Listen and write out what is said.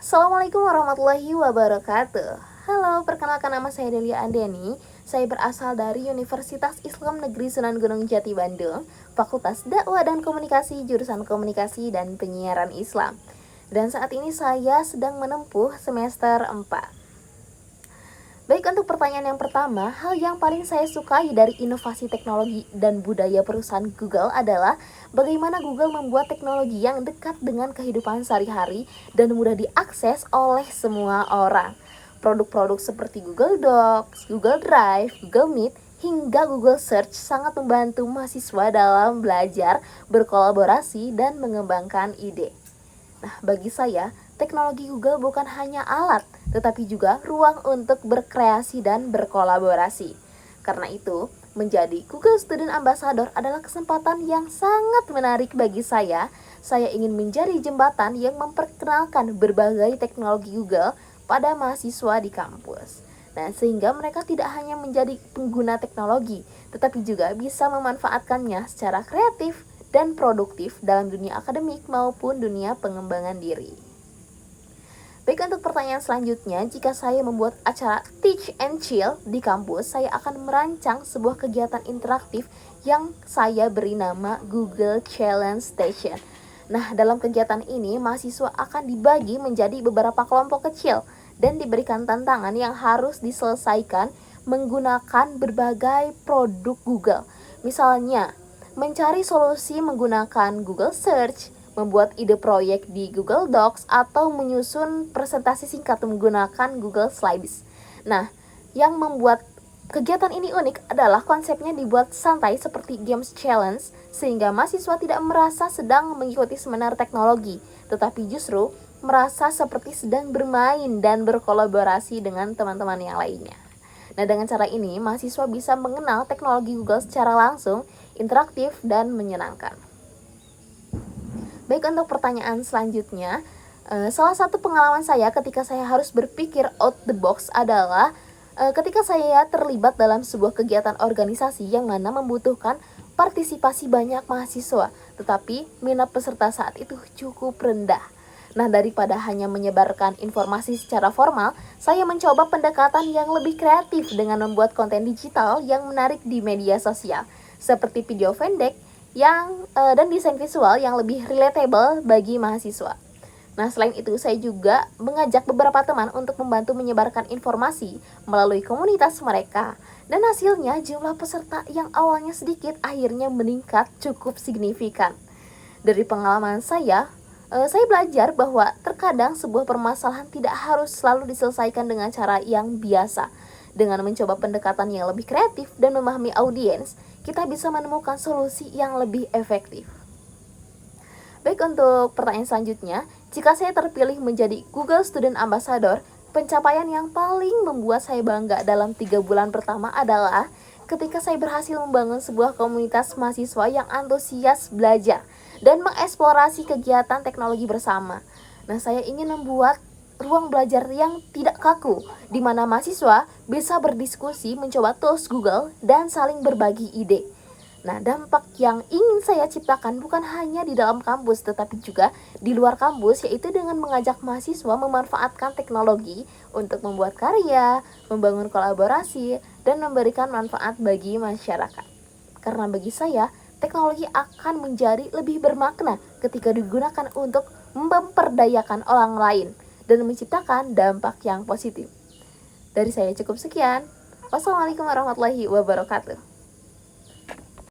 Assalamualaikum warahmatullahi wabarakatuh. Halo, perkenalkan nama saya Delia Andeni. Saya berasal dari Universitas Islam Negeri Sunan Gunung Jati Bandung, Fakultas Dakwah dan Komunikasi, jurusan Komunikasi dan Penyiaran Islam. Dan saat ini saya sedang menempuh semester 4. Baik, untuk pertanyaan yang pertama, hal yang paling saya sukai dari inovasi teknologi dan budaya perusahaan Google adalah bagaimana Google membuat teknologi yang dekat dengan kehidupan sehari-hari dan mudah diakses oleh semua orang. Produk-produk seperti Google Docs, Google Drive, Google Meet, hingga Google Search sangat membantu mahasiswa dalam belajar, berkolaborasi, dan mengembangkan ide. Nah, bagi saya, teknologi Google bukan hanya alat, tetapi juga ruang untuk berkreasi dan berkolaborasi. Karena itu, menjadi Google Student Ambassador adalah kesempatan yang sangat menarik bagi saya. Saya ingin menjadi jembatan yang memperkenalkan berbagai teknologi Google pada mahasiswa di kampus. Nah, sehingga mereka tidak hanya menjadi pengguna teknologi, tetapi juga bisa memanfaatkannya secara kreatif dan produktif dalam dunia akademik maupun dunia pengembangan diri. Baik, untuk pertanyaan selanjutnya, jika saya membuat acara Teach and Chill di kampus, saya akan merancang sebuah kegiatan interaktif yang saya beri nama Google Challenge Station. Nah, dalam kegiatan ini, mahasiswa akan dibagi menjadi beberapa kelompok kecil dan diberikan tantangan yang harus diselesaikan menggunakan berbagai produk Google. Misalnya, mencari solusi menggunakan Google Search, membuat ide proyek di Google Docs, atau menyusun presentasi singkat menggunakan Google Slides. Nah, yang membuat kegiatan ini unik adalah konsepnya dibuat santai seperti games challenge, sehingga mahasiswa tidak merasa sedang mengikuti seminar teknologi, tetapi justru merasa seperti sedang bermain dan berkolaborasi dengan teman-teman yang lainnya. Nah, dengan cara ini, mahasiswa bisa mengenal teknologi Google secara langsung, interaktif, dan menyenangkan. Baik, untuk pertanyaan selanjutnya, salah satu pengalaman saya ketika saya harus berpikir out the box adalah ketika saya terlibat dalam sebuah kegiatan organisasi yang mana membutuhkan partisipasi banyak mahasiswa, tetapi minat peserta saat itu cukup rendah. Nah, daripada hanya menyebarkan informasi secara formal, saya mencoba pendekatan yang lebih kreatif dengan membuat konten digital yang menarik di media sosial, seperti video pendek dan desain visual yang lebih relatable bagi mahasiswa. Nah, selain itu, saya juga mengajak beberapa teman untuk membantu menyebarkan informasi melalui komunitas mereka. Dan hasilnya, jumlah peserta yang awalnya sedikit akhirnya meningkat cukup signifikan. Dari pengalaman saya belajar bahwa terkadang sebuah permasalahan tidak harus selalu diselesaikan dengan cara yang biasa. Dengan mencoba pendekatan yang lebih kreatif dan memahami audiens, kita bisa menemukan solusi yang lebih efektif. Baik, untuk pertanyaan selanjutnya, jika saya terpilih menjadi Google Student Ambassador, pencapaian yang paling membuat saya bangga dalam 3 bulan pertama adalah ketika saya berhasil membangun sebuah komunitas mahasiswa yang antusias belajar dan mengeksplorasi kegiatan teknologi bersama. Nah, saya ingin membuat ruang belajar yang tidak kaku, di mana mahasiswa bisa berdiskusi, mencoba tools Google, dan saling berbagi ide. Nah, dampak yang ingin saya ciptakan bukan hanya di dalam kampus, tetapi juga di luar kampus, yaitu dengan mengajak mahasiswa memanfaatkan teknologi untuk membuat karya, membangun kolaborasi, dan memberikan manfaat bagi masyarakat. Karena bagi saya, teknologi akan menjadi lebih bermakna ketika digunakan untuk memperdayakan orang lain dan menciptakan dampak yang positif. Dari saya cukup sekian. Wassalamualaikum warahmatullahi wabarakatuh.